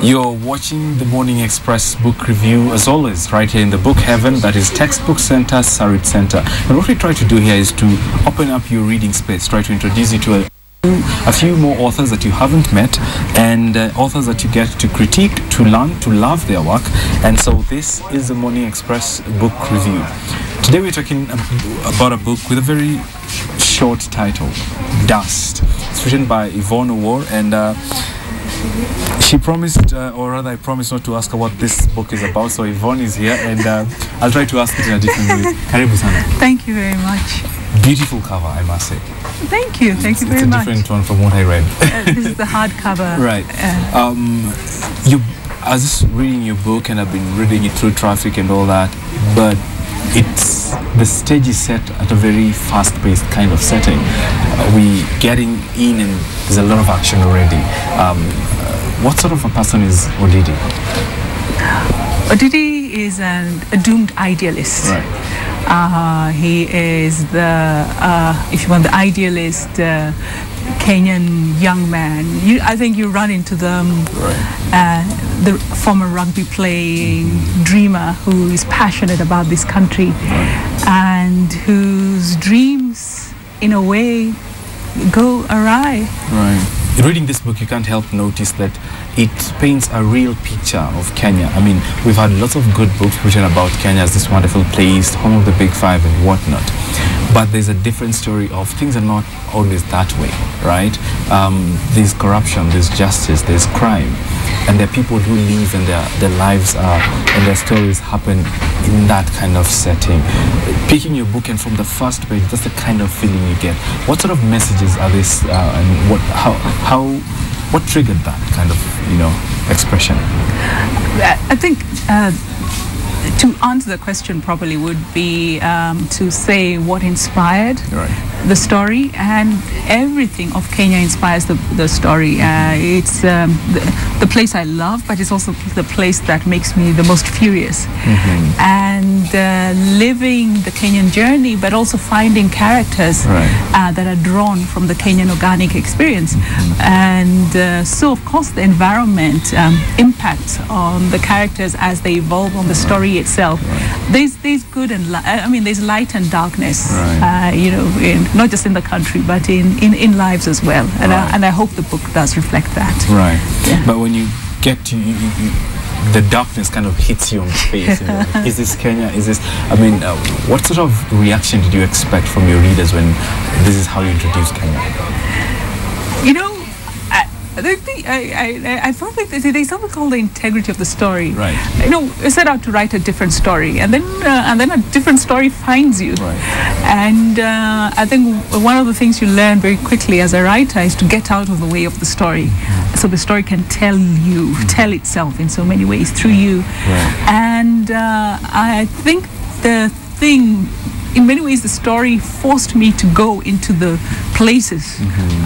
You're watching the Morning Express book review, as always, right here in the book heaven, that is Textbook Center, Sarit Center. And what we try to do here is to open up your reading space, try to introduce you to a few more authors that you haven't met, and authors that you get to critique, to learn, to love their work. And so this is the Morning Express book review. Today we're talking about a book with a very short title, Dust. It's written by Yvonne Owuor, and she promised, or rather I promised not to ask her what this book is about, so Yvonne is here, and I'll try to ask it in a different way. Karibu sana. Thank you very much. Beautiful cover, I must say. Thank you very much. It's a different one from what I read. This is the hardcover. Right. I was just reading your book, and I've been reading it through traffic and all that, but the stage is set at a very fast-paced kind of setting. We getting in, and there's a lot of action already. What sort of a person is Odidi? Odidi is a doomed idealist. Right. He is if you want, the idealist Kenyan young man. I think you run into them. Right. The former rugby playing dreamer who is passionate about this country, right, and whose dreams, in a way, go awry. Right. Reading this book, you can't help notice that it paints a real picture of Kenya. I mean, we've had lots of good books written about Kenya as this wonderful place, home of the Big Five and whatnot. But there's a different story of things are not always that way, right? There's corruption, there's justice, there's crime. And there are people who live, and their lives are, and their stories happen in that kind of setting. Picking your book, and from the first page, that's the kind of feeling you get. What sort of messages are this, and what triggered that kind of, expression? I think to answer the question properly would be to say what inspired the story, and everything of Kenya inspires the story. It's the place I love, but it's also the place that makes me the most furious. Mm-hmm. And living the Kenyan journey, but also finding characters that are drawn from the Kenyan organic experience. Mm-hmm. And so, of course, the environment impacts on the characters as they evolve on the story itself. There's good and there's light and darkness, not just in the country, but in lives as well. And I hope the book does reflect that. Right. Yeah. But when you get to the darkness kind of hits you on the face. Is this Kenya? Is this? What sort of reaction did you expect from your readers when this is how you introduce Kenya? I thought there's something called the integrity of the story. Right. I set out to write a different story, and then a different story finds you. Right. And I think one of the things you learn very quickly as a writer is to get out of the way of the story, so the story can tell itself in so many ways through you. Right. And I think in many ways, the story forced me to go into the places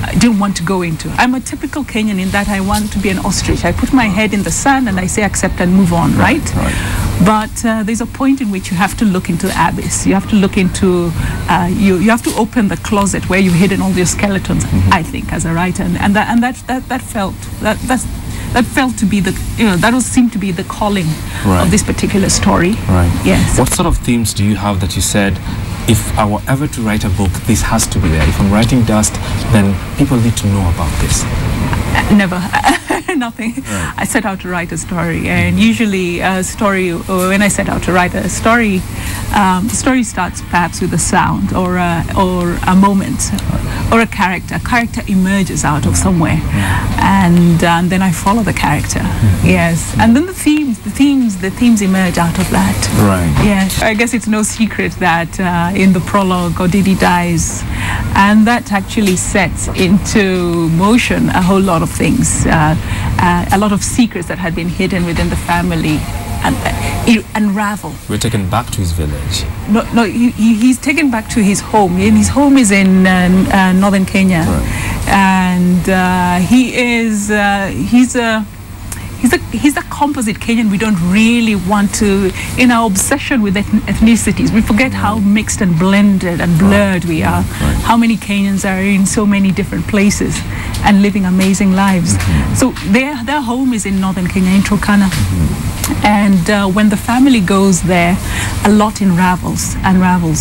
I didn't want to go into. I'm a typical Kenyan in that I want to be an ostrich. I put my head in the sand and I say accept and move on, right? But there's a point in which you have to look into the abyss. You have to look into, you have to open the closet where you've hidden all your skeletons, I think, as a writer. And that felt to be seemed to be the calling of this particular story. Right. Yes. What sort of themes do you have that you said, if I were ever to write a book, this has to be there? If I'm writing Dust, then people need to know about this. Never. Nothing. Right. I set out to write a story, and usually a story, when I set out to write a story, the story starts perhaps with a sound or a moment or a character. A character emerges out of somewhere, and then I follow the character. Yes, and then the themes emerge out of that. Right. Yes. I guess it's no secret that in the prologue, Odidi dies, and that actually sets into motion a whole lot of things, a lot of secrets that had been hidden within the family, and unravel. We're taken back to his village. No, he's taken back to his home, and his home is in northern Kenya, and he's he's a composite Kenyan. We don't really want to, in our obsession with ethnicities, we forget how mixed and blended and blurred we are. How many Kenyans are in so many different places and living amazing lives. So their home is in northern Kenya, in Turkana. And when the family goes there, a lot unravels,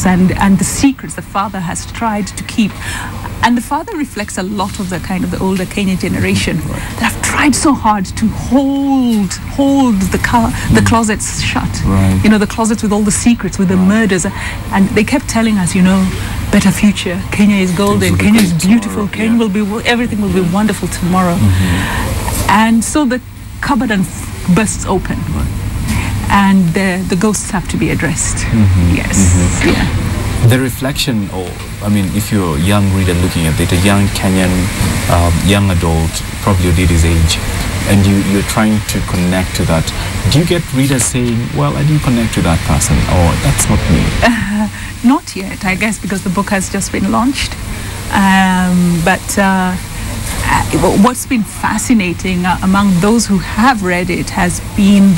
and the secrets the father has tried to keep. And the father reflects a lot of the kind of the older Kenyan generation that have tried so hard to hold the closets shut. You know, the closets with all the secrets, with the murders. And they kept telling us, you know, better future, Kenya is golden, Kenya is beautiful, Kenya will be, everything will be wonderful tomorrow. And so the cupboard bursts open. And the ghosts have to be addressed. Yes. Yeah. The reflection, or I mean, if you're a young reader looking at it, a young Kenyan, young adult, probably your his age, and you're trying to connect to that, do you get readers saying, well, I didn't connect to that person, or that's not me? Not yet, I guess, because the book has just been launched. What's been fascinating among those who have read it has been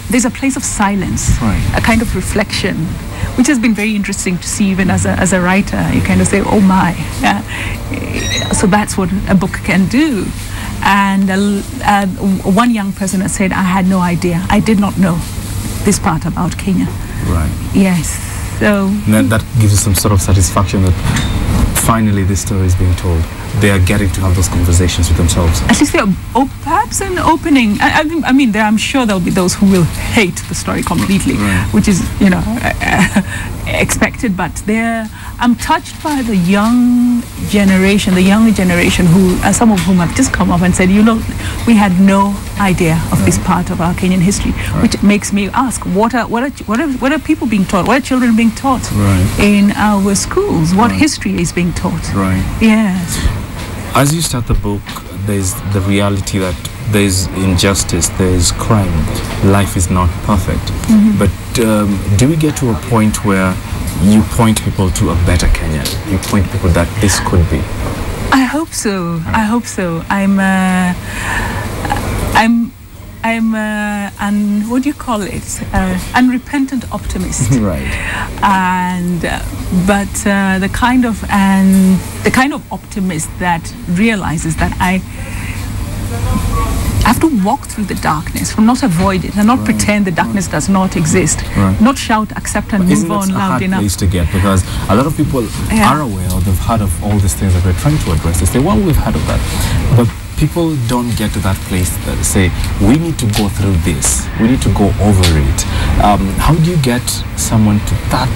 there's a place of silence, a kind of reflection, which has been very interesting to see even as a writer. You kind of say, oh my. So that's what a book can do. And one young person has said, I had no idea. I did not know this part about Kenya. Right. Yes. So that gives you some sort of satisfaction that finally this story is being told. They are getting to have those conversations with themselves. At least perhaps an opening. I mean, I'm sure there'll be those who will hate the story completely, which is, you know, expected. But I'm touched by the younger generation who, some of whom have just come up and said, you know, we had no idea of this part of our Kenyan history, which makes me ask, what are people being taught? What are children being taught in our schools? What history is being taught? Yes. As you start the book, there's the reality that there's injustice, there's crime, life is not perfect. But do we get to a point where you point people to a better Kenya? You point people that this could be? I hope so. I hope so. I'm what do you call it? Unrepentant optimist. And the kind of optimist that realizes that I have to walk through the darkness, not avoid it, and not pretend the darkness does not exist. Not shout, accept, and move on loud enough. Isn't that a hard place to get? Because a lot of people are aware, or they've heard of all these things that we're trying to address. They say, well, we've heard of that. But people don't get to that place that say, we need to go through this. We need to go over it. How do you get someone to that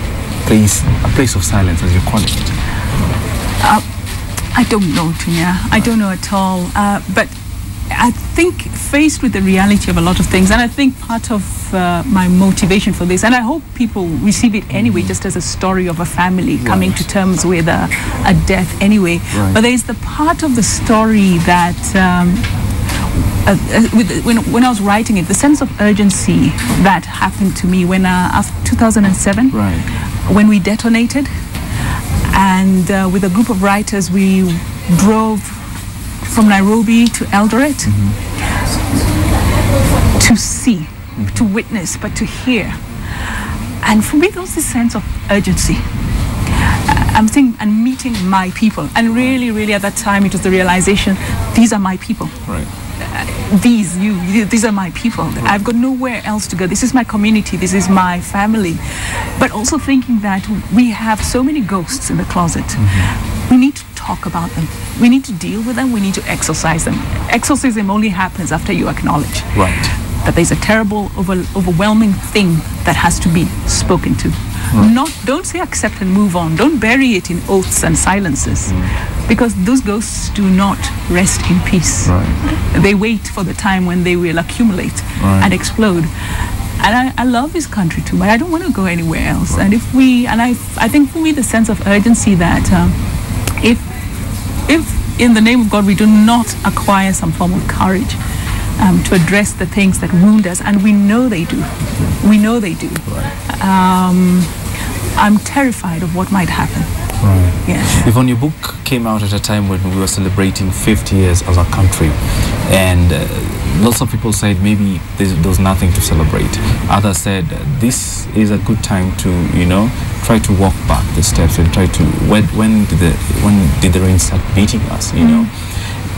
place, a place of silence, as you call it? I don't know, Tunya. I don't know at all. But I think faced with the reality of a lot of things, and I think part of my motivation for this, and I hope people receive it anyway, just as a story of a family coming to terms with a death anyway. But there is the part of the story that, when I was writing it, the sense of urgency that happened to me when after 2007, when we detonated, and with a group of writers, we drove from Nairobi to Eldoret to see, to witness, but to hear. And for me, there was this sense of urgency. I'm thinking and meeting my people. And really, really at that time, it was the realization, these are my people. These are my people. I've got nowhere else to go. This is my community. This is my family. But also thinking that we have so many ghosts in the closet. We need to talk about them. We need to deal with them. We need to exorcise them. Exorcism only happens after you acknowledge that there's a terrible, overwhelming thing that has to be spoken to. Don't say accept and move on. Don't bury it in oaths and silences, because those ghosts do not rest in peace. They wait for the time when they will accumulate and explode. And I love this country too much. I don't want to go anywhere else. And I think for me the sense of urgency that if in the name of God we do not acquire some form of courage to address the things that wound us, and we know they do. I'm terrified of what might happen. Right. Yeah. Yvonne, your book came out at a time when we were celebrating 50 years as a country, and lots of people said maybe there's nothing to celebrate. Others said this is a good time to, try to walk back the steps and try to when did the rain start beating us,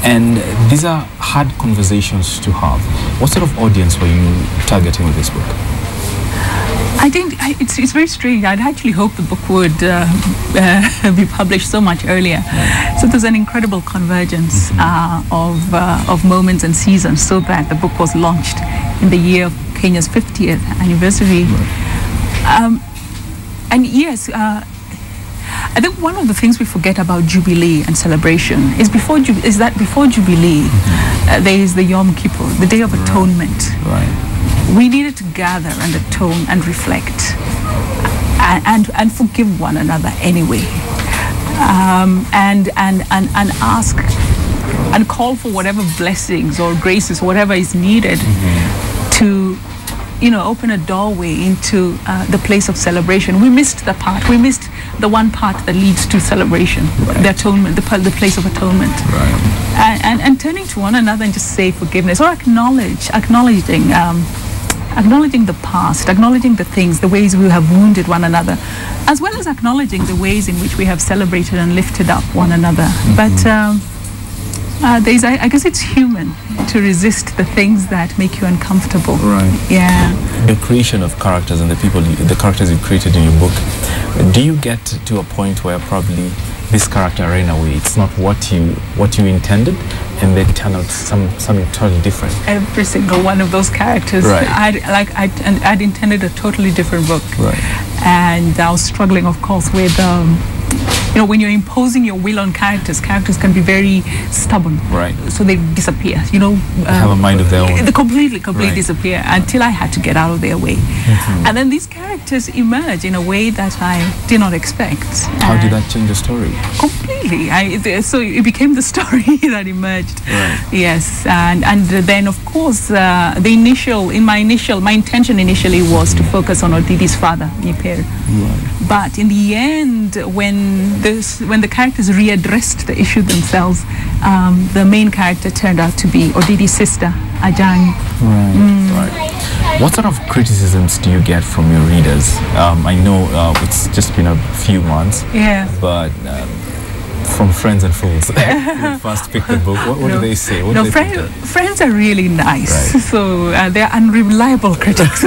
And these are hard conversations to have. What sort of audience were you targeting with this book? I think it's very strange. I'd actually hoped the book would be published so much earlier. So there's an incredible convergence of moments and seasons, so that the book was launched in the year of Kenya's 50th anniversary. And yes, I think one of the things we forget about Jubilee and celebration is that before Jubilee, there is the Yom Kippur, the Day of Atonement. Right. We needed to gather and atone and reflect and forgive one another anyway, and ask and call for whatever blessings or graces, whatever is needed to, open a doorway into the place of celebration. We missed the part. We missed the one part that leads to celebration, the atonement, the place of atonement. Right. And turning to one another and just say forgiveness or acknowledging the past, acknowledging the things, the ways we have wounded one another, as well as acknowledging the ways in which we have celebrated and lifted up one another. But I guess it's human to resist the things that make you uncomfortable. Right. Yeah. The creation of characters and the characters you created in your book, do you get to a point where probably this character ran away, it's not what you intended, and they turn out something totally different? Every single one of those characters. Right. I'd intended a totally different book. Right. And I was struggling, of course, with when you're imposing your will on characters can be very stubborn. Right. So they disappear. They have a mind of their own. They completely Right. disappear until I had to get out of their way. And then these characters emerge in a way that I did not expect. How did that change the story? Completely. So it became the story that emerged. Right. Yes. And then, of course, my intention initially was to focus on Odidi's father, Niper. Right. But in the end, when the characters readdressed the issue themselves, the main character turned out to be Odidi's sister, Ajang. Right. What sort of criticisms do you get from your readers? I know it's just been a few months. Yeah. But from friends and fools, you first picked the book. What do they say? Friends are really nice. Right. So they're unreliable critics.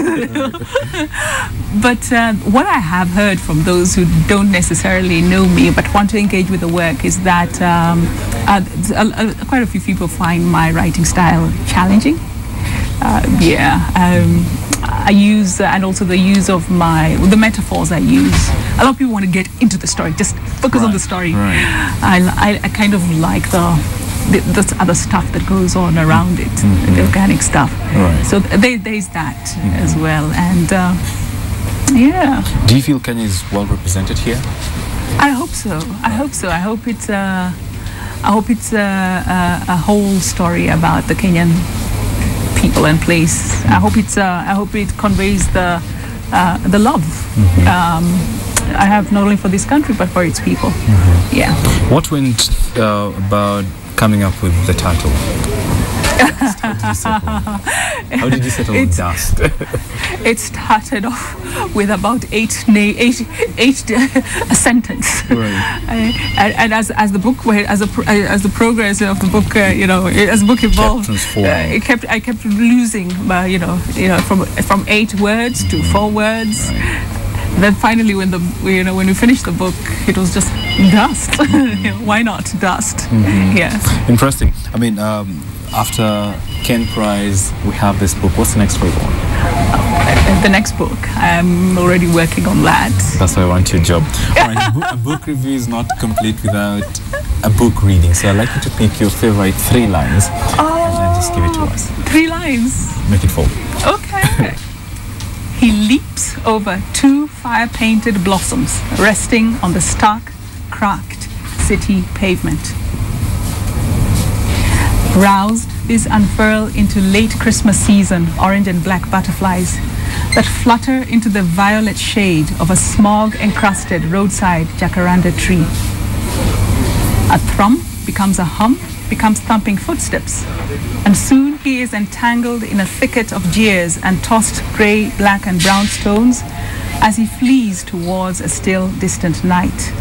But what I have heard from those who don't necessarily know me but want to engage with the work is that quite a few people find my writing style challenging. I use, and also the use of the metaphors I use. A lot of people want to get into the story, just focus on the story. Right. I kind of like the other stuff that goes on around it, the organic stuff. Right. So there's that as well. And yeah. Do you feel Kenya is well represented here? I hope so. I hope it's a whole story about the Kenyan people and place. I hope it conveys the love I have not only for this country but for its people. Yeah. What went about coming up with the title? How did you settle on dust? It started off with about eight a sentence. Right. And as the book as the progress of the book, as the book evolved, I kept losing, from 8 words to 4 words. Right. Then finally, when we finished the book, it was just dust. Why not dust? Yes. Interesting. I mean, after Ken Prize, we have this book. What's the next book on? The next book, I'm already working on that. That's why I want your job. All right, a book review is not complete without a book reading. So I'd like you to pick your favorite 3 lines and just give it to us. 3 lines. Make it 4. Okay. He leaps over 2 fire-painted blossoms resting on the stark, cracked city pavement. Roused, these unfurl into late Christmas season orange and black butterflies that flutter into the violet shade of a smog-encrusted roadside jacaranda tree. A thrum becomes a hum, becomes thumping footsteps, and soon he is entangled in a thicket of jeers and tossed grey, black and brown stones as he flees towards a still distant night.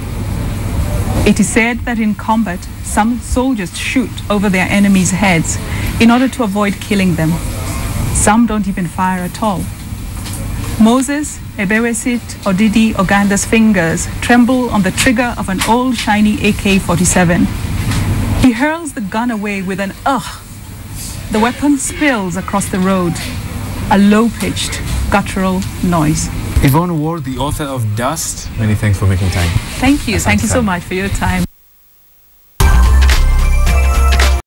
It is said that in combat, some soldiers shoot over their enemies' heads in order to avoid killing them. Some don't even fire at all. Moses Ebewesit Odidi Oganda's fingers tremble on the trigger of an old shiny AK-47. He hurls the gun away with an ugh. The weapon spills across the road, a low-pitched, guttural noise. Yvonne Owuor, the author of Dust, many thanks for making time. Thank you. Thank you so much for your time.